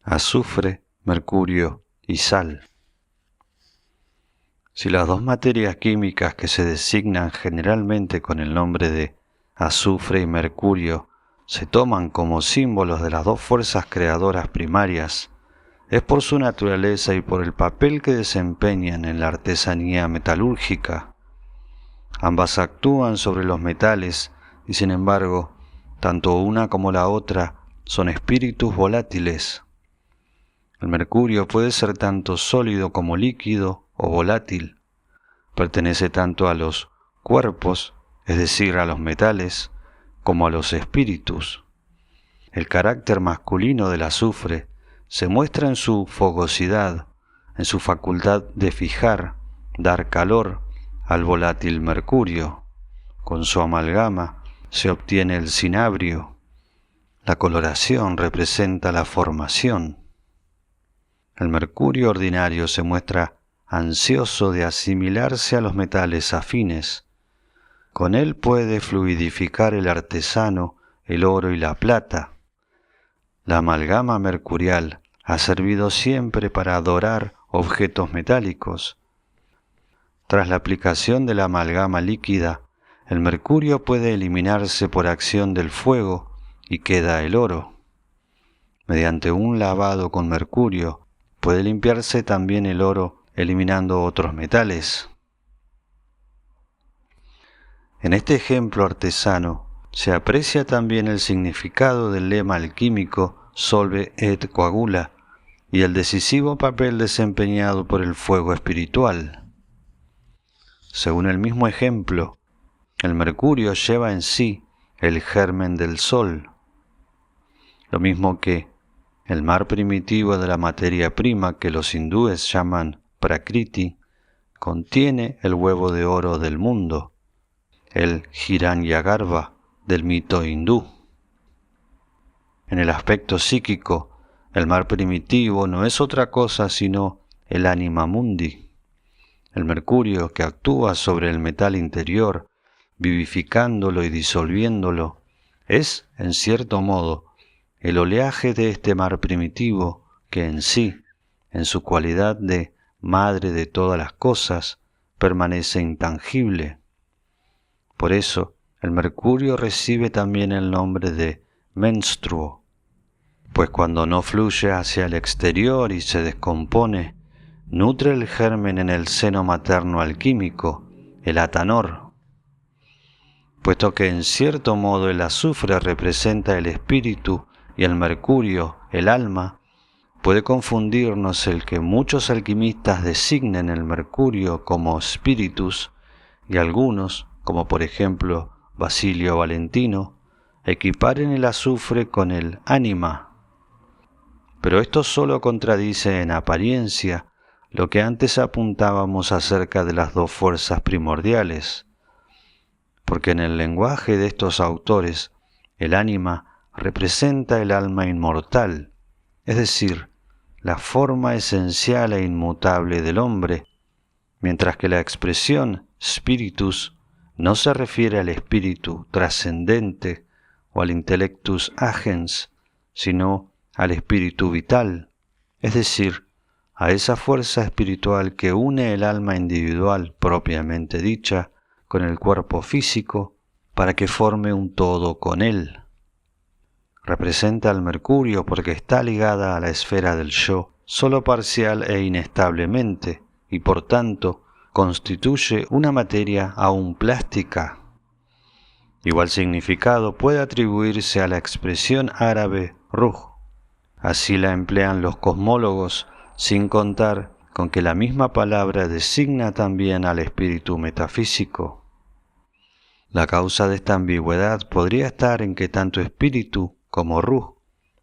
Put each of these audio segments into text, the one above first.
azufre, mercurio y sal. Si las dos materias químicas que se designan generalmente con el nombre de azufre y mercurio se toman como símbolos de las dos fuerzas creadoras primarias, es por su naturaleza y por el papel que desempeñan en la artesanía metalúrgica. Ambas actúan sobre los metales y, sin embargo, tanto una como la otra son espíritus volátiles. El mercurio puede ser tanto sólido como líquido o volátil. Pertenece tanto a los cuerpos, es decir, a los metales, como a los espíritus. El carácter masculino del azufre se muestra en su fogosidad, en su facultad de fijar, dar calor al volátil mercurio. Con su amalgama se obtiene el cinabrio. La coloración representa la formación. El mercurio ordinario se muestra ansioso de asimilarse a los metales afines. Con él puede fluidificar el artesano el oro y la plata. La amalgama mercurial ha servido siempre para dorar objetos metálicos. Tras la aplicación de la amalgama líquida, el mercurio puede eliminarse por acción del fuego y queda el oro. Mediante un lavado con mercurio puede limpiarse también el oro eliminando otros metales. En este ejemplo artesano se aprecia también el significado del lema alquímico solve et coagula y el decisivo papel desempeñado por el fuego espiritual. Según el mismo ejemplo, el mercurio lleva en sí el germen del sol, lo mismo que el mar primitivo de la materia prima que los hindúes llaman prakriti contiene el huevo de oro del mundo, el Hiranyagarbha del mito hindú. En el aspecto psíquico, el mar primitivo no es otra cosa sino el anima mundi, el mercurio que actúa sobre el metal interior, vivificándolo y disolviéndolo, es, en cierto modo, el oleaje de este mar primitivo que en sí, en su cualidad de madre de todas las cosas, permanece intangible. Por eso, el mercurio recibe también el nombre de menstruo, pues cuando no fluye hacia el exterior y se descompone, nutre el germen en el seno materno alquímico, el atanor. Puesto que en cierto modo el azufre representa el espíritu y el mercurio el alma, puede confundirnos el que muchos alquimistas designen el mercurio como spiritus y algunos, como por ejemplo Basilio Valentino, equiparen el azufre con el ánima. Pero esto solo contradice en apariencia lo que antes apuntábamos acerca de las dos fuerzas primordiales, porque en el lenguaje de estos autores el ánima representa el alma inmortal, es decir, la forma esencial e inmutable del hombre, mientras que la expresión spiritus no se refiere al espíritu trascendente o al intellectus agens, sino al espíritu vital, es decir, a esa fuerza espiritual que une el alma individual propiamente dicha con el cuerpo físico para que forme un todo con él. Representa al mercurio porque está ligada a la esfera del yo solo parcial e inestablemente y por tanto constituye una materia aún plástica. Igual significado puede atribuirse a la expresión árabe ruh. Así la emplean los cosmólogos, sin contar con que la misma palabra designa también al espíritu metafísico. La causa de esta ambigüedad podría estar en que tanto espíritu como ruh,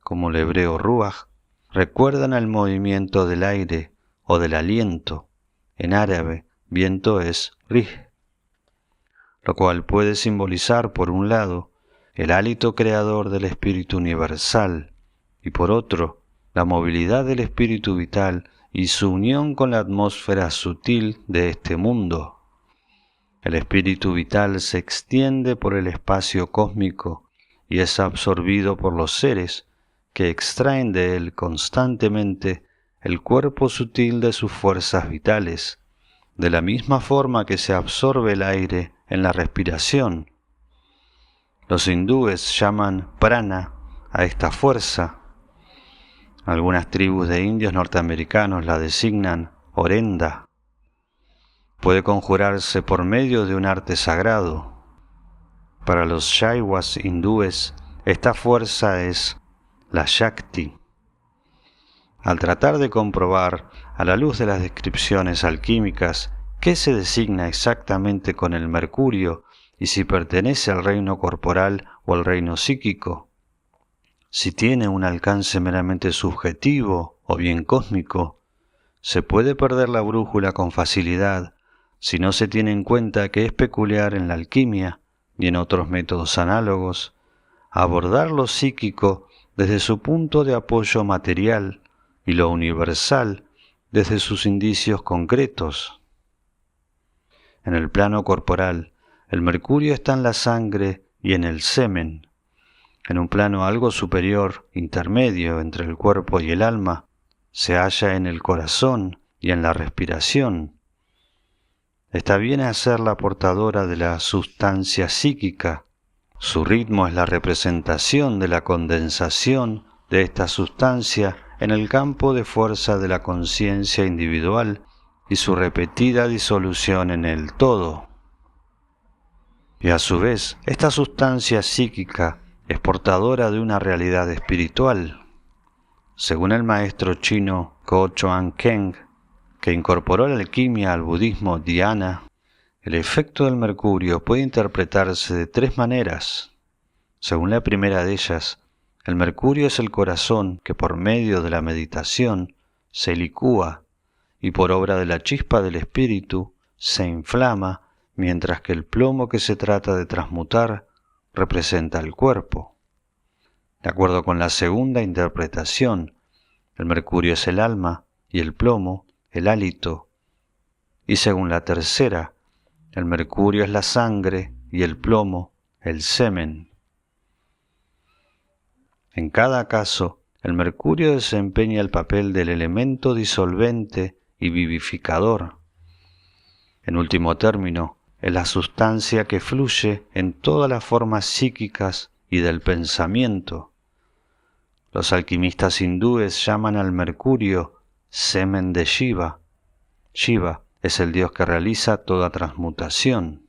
como el hebreo ruach, recuerdan al movimiento del aire o del aliento. En árabe, viento es rih, lo cual puede simbolizar, por un lado, el hálito creador del espíritu universal, y por otro, la movilidad del espíritu vital y su unión con la atmósfera sutil de este mundo. El espíritu vital se extiende por el espacio cósmico y es absorbido por los seres que extraen de él constantemente el cuerpo sutil de sus fuerzas vitales, de la misma forma que se absorbe el aire en la respiración. Los hindúes llaman prana a esta fuerza. Algunas tribus de indios norteamericanos la designan orenda. Puede conjurarse por medio de un arte sagrado. Para los Shaivas hindúes, esta fuerza es la Shakti. Al tratar de comprobar, a la luz de las descripciones alquímicas, qué se designa exactamente con el mercurio y si pertenece al reino corporal o al reino psíquico, si tiene un alcance meramente subjetivo o bien cósmico, se puede perder la brújula con facilidad si no se tiene en cuenta que es peculiar en la alquimia y en otros métodos análogos abordar lo psíquico desde su punto de apoyo material y lo universal desde sus indicios concretos. En el plano corporal, el mercurio está en la sangre y en el semen. En un plano algo superior, intermedio entre el cuerpo y el alma, se halla en el corazón y en la respiración. Está bien a ser la portadora de la sustancia psíquica. Su ritmo es la representación de la condensación de esta sustancia en el campo de fuerza de la conciencia individual y su repetida disolución en el todo. Y a su vez, esta sustancia psíquica es portadora de una realidad espiritual. Según el maestro chino Ko Chuan Keng, que incorporó la alquimia al budismo dhyana, el efecto del mercurio puede interpretarse de tres maneras. Según la primera de ellas, el mercurio es el corazón que por medio de la meditación se licúa y por obra de la chispa del espíritu se inflama, mientras que el plomo que se trata de transmutar representa el cuerpo. De acuerdo con la segunda interpretación, el mercurio es el alma y el plomo el hálito. Y según la tercera, el mercurio es la sangre y el plomo el semen. En cada caso, el mercurio desempeña el papel del elemento disolvente y vivificador. En último término, es la sustancia que fluye en todas las formas psíquicas y del pensamiento. Los alquimistas hindúes llaman al mercurio semen de Shiva. Shiva es el dios que realiza toda transmutación.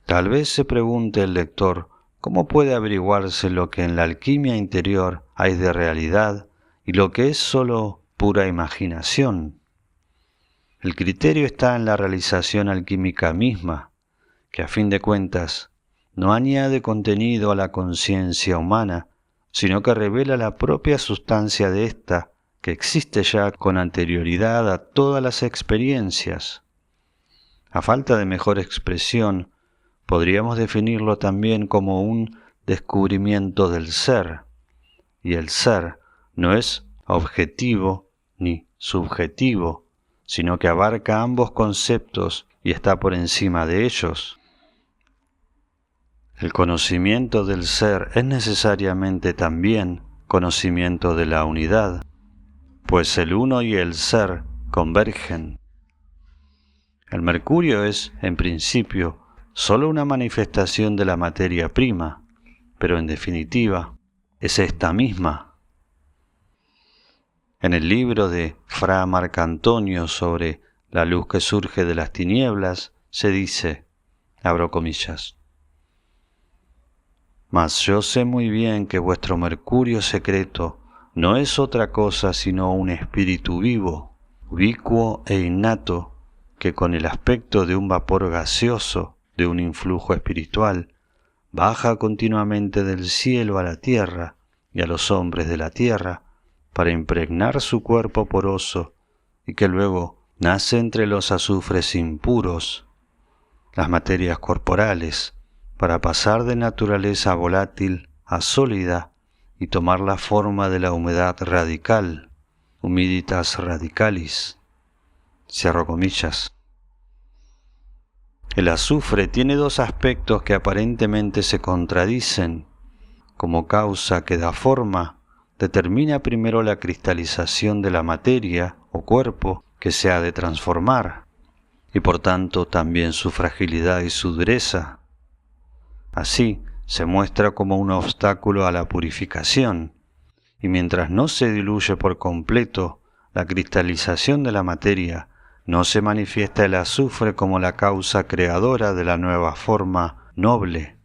Tal vez se pregunte el lector cómo puede averiguarse lo que en la alquimia interior hay de realidad y lo que es solo pura imaginación. El criterio está en la realización alquímica misma, que a fin de cuentas no añade contenido a la conciencia humana, sino que revela la propia sustancia de ésta, que existe ya con anterioridad a todas las experiencias. A falta de mejor expresión, podríamos definirlo también como un descubrimiento del ser, y el ser no es objetivo ni subjetivo, sino que abarca ambos conceptos y está por encima de ellos. El conocimiento del ser es necesariamente también conocimiento de la unidad, pues el uno y el ser convergen. El mercurio es, en principio, solo una manifestación de la materia prima, pero en definitiva es esta misma. En el libro de Fra Marcantonio sobre la luz que surge de las tinieblas se dice, abro comillas, «Mas yo sé muy bien que vuestro mercurio secreto no es otra cosa sino un espíritu vivo, ubicuo e innato, que con el aspecto de un vapor gaseoso, de un influjo espiritual, baja continuamente del cielo a la tierra y a los hombres de la tierra, para impregnar su cuerpo poroso, y que luego nace entre los azufres impuros, las materias corporales, para pasar de naturaleza volátil a sólida y tomar la forma de la humedad radical, humiditas radicalis». Cierro comillas. El azufre tiene dos aspectos que aparentemente se contradicen. como causa que da forma, determina primero la cristalización de la materia o cuerpo que se ha de transformar, y por tanto también su fragilidad y su dureza. Así se muestra como un obstáculo a la purificación, y mientras no se diluye por completo la cristalización de la materia, no se manifiesta el azufre como la causa creadora de la nueva forma noble.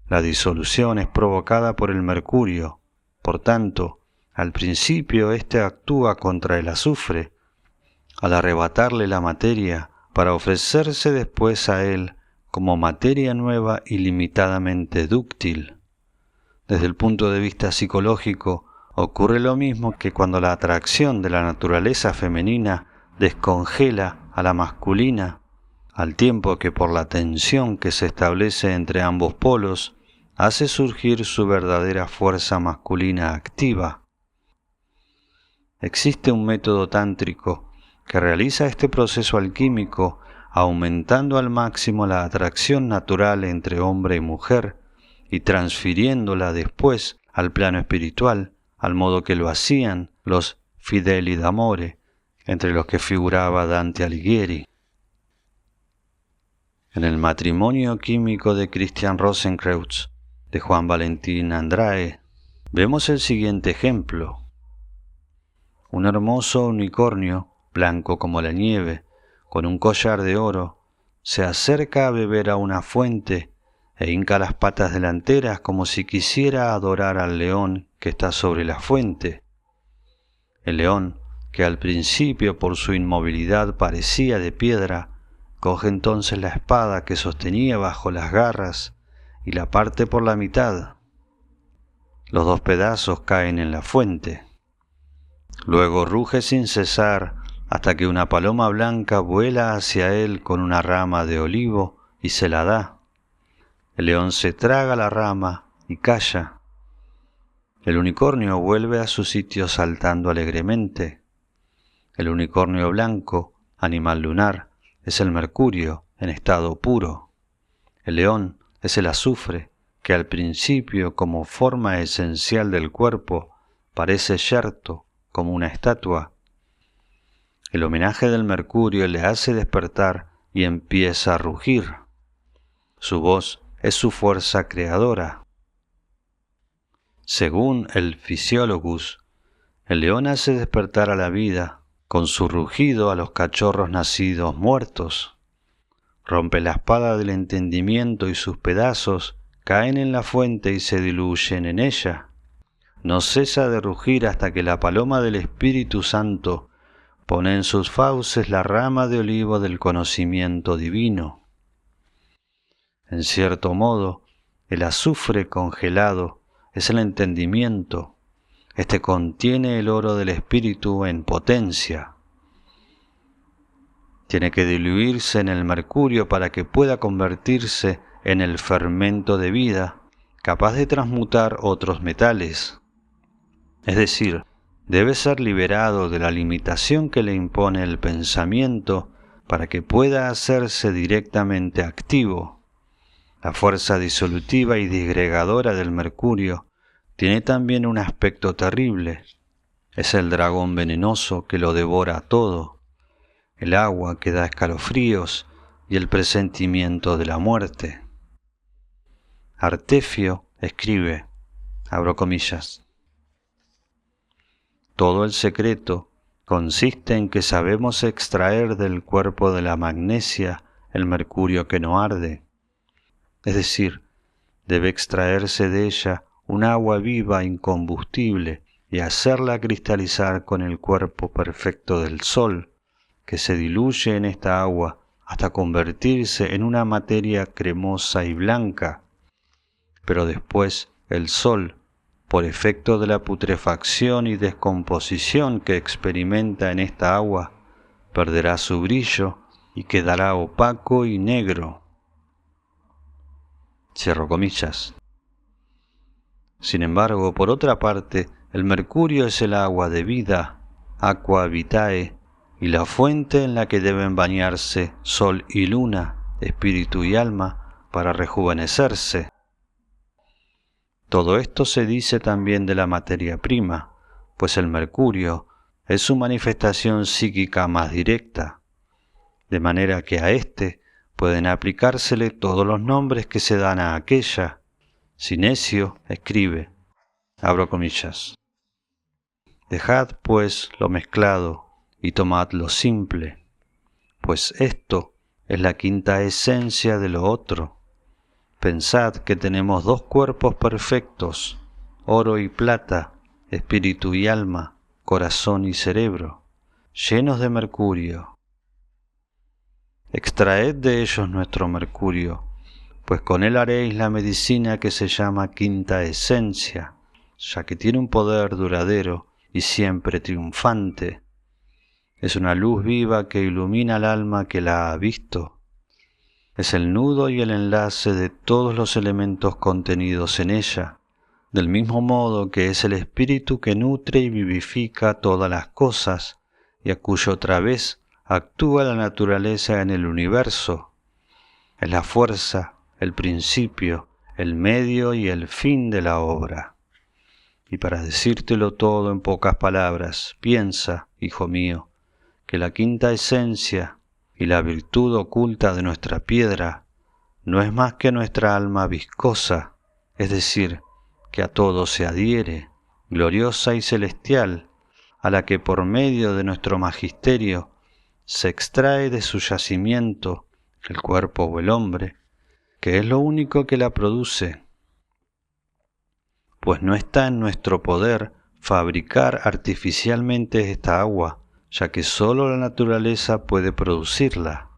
La disolución es provocada por el mercurio, por tanto, al principio éste actúa contra el azufre, al arrebatarle la materia para ofrecerse después a él como materia nueva ilimitadamente dúctil. Desde el punto de vista psicológico, ocurre lo mismo que cuando la atracción de la naturaleza femenina descongela a la masculina, al tiempo que por la tensión que se establece entre ambos polos, hace surgir su verdadera fuerza masculina activa. Existe un método tántrico que realiza este proceso alquímico aumentando al máximo la atracción natural entre hombre y mujer y transfiriéndola después al plano espiritual, al modo que lo hacían los fideli d'amore, entre los que figuraba Dante Alighieri. En el matrimonio químico de Christian Rosenkreuz, de Juan Valentín Andrae, vemos el siguiente ejemplo. Un hermoso unicornio, blanco como la nieve, con un collar de oro, se acerca a beber a una fuente e hinca las patas delanteras como si quisiera adorar al león que está sobre la fuente. El león, que al principio por su inmovilidad parecía de piedra, coge entonces la espada que sostenía bajo las garras y la parte por la mitad. Los dos pedazos caen en la fuente. Luego ruge sin cesar hasta que una paloma blanca vuela hacia él con una rama de olivo y se la da. El león se traga la rama y calla. El unicornio vuelve a su sitio saltando alegremente. El unicornio blanco, animal lunar, es el mercurio en estado puro. El león es el azufre, que al principio, como forma esencial del cuerpo, parece yerto como una estatua. El homenaje del mercurio le hace despertar y empieza a rugir. Su voz es su fuerza creadora. Según el Physiologus, el león hace despertar a la vida con su rugido a los cachorros nacidos muertos. Rompe la espada del entendimiento y sus pedazos caen en la fuente y se diluyen en ella. No cesa de rugir hasta que la paloma del Espíritu Santo pone en sus fauces la rama de olivo del conocimiento divino. En cierto modo, el azufre congelado es el entendimiento. Este contiene el oro del Espíritu en potencia. Tiene que diluirse en el mercurio para que pueda convertirse en el fermento de vida, capaz de transmutar otros metales. Es decir, debe ser liberado de la limitación que le impone el pensamiento para que pueda hacerse directamente activo. La fuerza disolutiva y disgregadora del mercurio tiene también un aspecto terrible. Es el dragón venenoso que lo devora todo, el agua que da escalofríos y el presentimiento de la muerte. Artefio escribe, abro comillas, todo el secreto consiste en que sabemos extraer del cuerpo de la magnesia el mercurio que no arde. Es decir, debe extraerse de ella un agua viva incombustible y hacerla cristalizar con el cuerpo perfecto del sol, que se diluye en esta agua hasta convertirse en una materia cremosa y blanca. Pero después el sol, por efecto de la putrefacción y descomposición que experimenta en esta agua, perderá su brillo y quedará opaco y negro. Cierro comillas. Sin embargo, por otra parte, el mercurio es el agua de vida, aqua vitae, y la fuente en la que deben bañarse sol y luna, espíritu y alma, para rejuvenecerse. Todo esto se dice también de la materia prima, pues el mercurio es su manifestación psíquica más directa, de manera que a éste pueden aplicársele todos los nombres que se dan a aquella. Sinesio escribe, abro comillas, dejad pues lo mezclado y tomad lo simple, pues esto es la quinta esencia de lo otro. Pensad que tenemos dos cuerpos perfectos, oro y plata, espíritu y alma, corazón y cerebro, llenos de mercurio. Extraed de ellos nuestro mercurio, pues con él haréis la medicina que se llama quinta esencia, ya que tiene un poder duradero y siempre triunfante. Es una luz viva que ilumina al alma que la ha visto. Es el nudo y el enlace de todos los elementos contenidos en ella, del mismo modo que es el espíritu que nutre y vivifica todas las cosas, y a cuyo través actúa la naturaleza en el universo. Es la fuerza, el principio, el medio y el fin de la obra. Y para decírtelo todo en pocas palabras, piensa, hijo mío, que la quinta esencia y la virtud oculta de nuestra piedra no es más que nuestra alma viscosa, es decir, que a todo se adhiere, gloriosa y celestial, a la que por medio de nuestro magisterio se extrae de su yacimiento el cuerpo o el hombre, que es lo único que la produce, pues no está en nuestro poder fabricar artificialmente esta agua, ya que sólo la naturaleza puede producirla.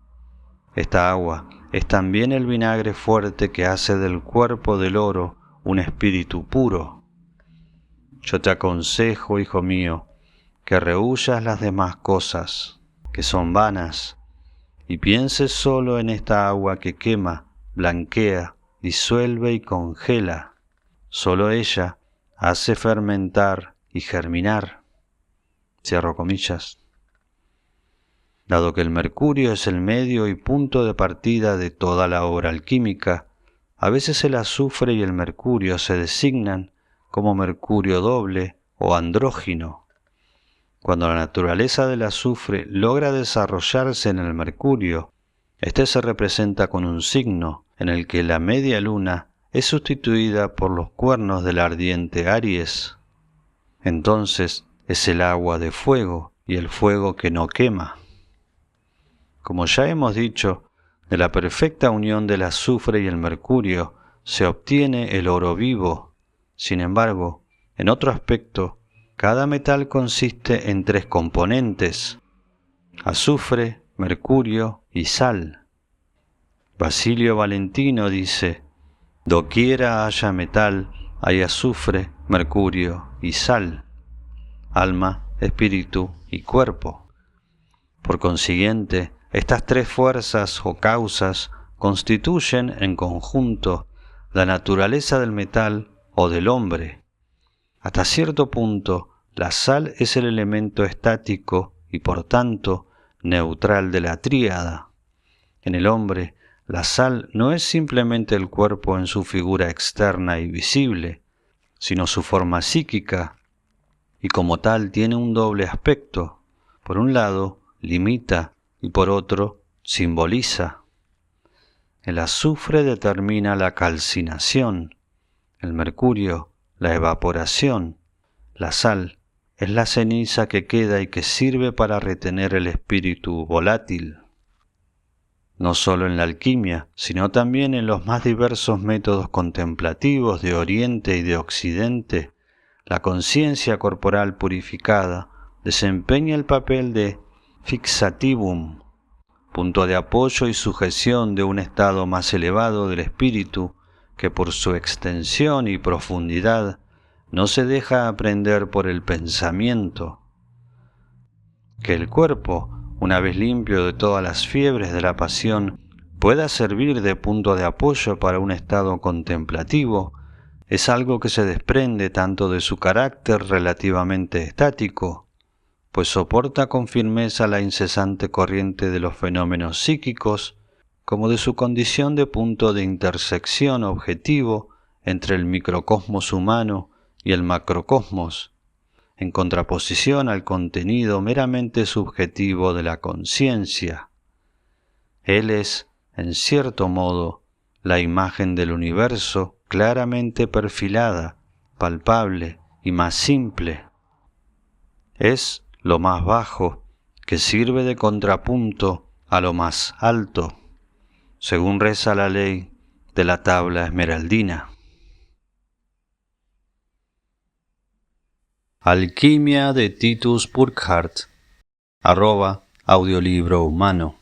Esta agua es también el vinagre fuerte que hace del cuerpo del oro un espíritu puro. Yo te aconsejo, hijo mío, que rehuyas las demás cosas, que son vanas, y pienses solo en esta agua que quema, blanquea, disuelve y congela. Solo ella hace fermentar y germinar. Cierro comillas. Dado que el mercurio es el medio y punto de partida de toda la obra alquímica, a veces el azufre y el mercurio se designan como mercurio doble o andrógino. Cuando la naturaleza del azufre logra desarrollarse en el mercurio, este se representa con un signo en el que la media luna es sustituida por los cuernos del ardiente Aries. Entonces es el agua de fuego y el fuego que no quema. Como ya hemos dicho, de la perfecta unión del azufre y el mercurio se obtiene el oro vivo. Sin embargo, en otro aspecto, cada metal consiste en tres componentes: azufre, mercurio y sal. Basilio Valentino dice: doquiera haya metal, hay azufre, mercurio y sal, alma, espíritu y cuerpo. Por consiguiente, estas tres fuerzas o causas constituyen en conjunto la naturaleza del metal o del hombre. Hasta cierto punto, la sal es el elemento estático y por tanto neutral de la tríada. En el hombre, la sal no es simplemente el cuerpo en su figura externa y visible, sino su forma psíquica, y como tal tiene un doble aspecto. Por un lado, limita y por otro, simboliza. El azufre determina la calcinación, el mercurio, la evaporación, la sal es la ceniza que queda y que sirve para retener el espíritu volátil. No solo en la alquimia, sino también en los más diversos métodos contemplativos de Oriente y de Occidente, la conciencia corporal purificada desempeña el papel de fixativum, punto de apoyo y sujeción de un estado más elevado del espíritu que por su extensión y profundidad no se deja aprender por el pensamiento. Que el cuerpo, una vez limpio de todas las fiebres de la pasión, pueda servir de punto de apoyo para un estado contemplativo, es algo que se desprende tanto de su carácter relativamente estático, pues soporta con firmeza la incesante corriente de los fenómenos psíquicos, como de su condición de punto de intersección objetivo entre el microcosmos humano y el macrocosmos, en contraposición al contenido meramente subjetivo de la conciencia. Él es, en cierto modo, la imagen del universo claramente perfilada, palpable y más simple. Es lo más bajo que sirve de contrapunto a lo más alto, según reza la ley de la tabla esmeraldina. Alquimia de Titus Burckhardt @audiolibro humano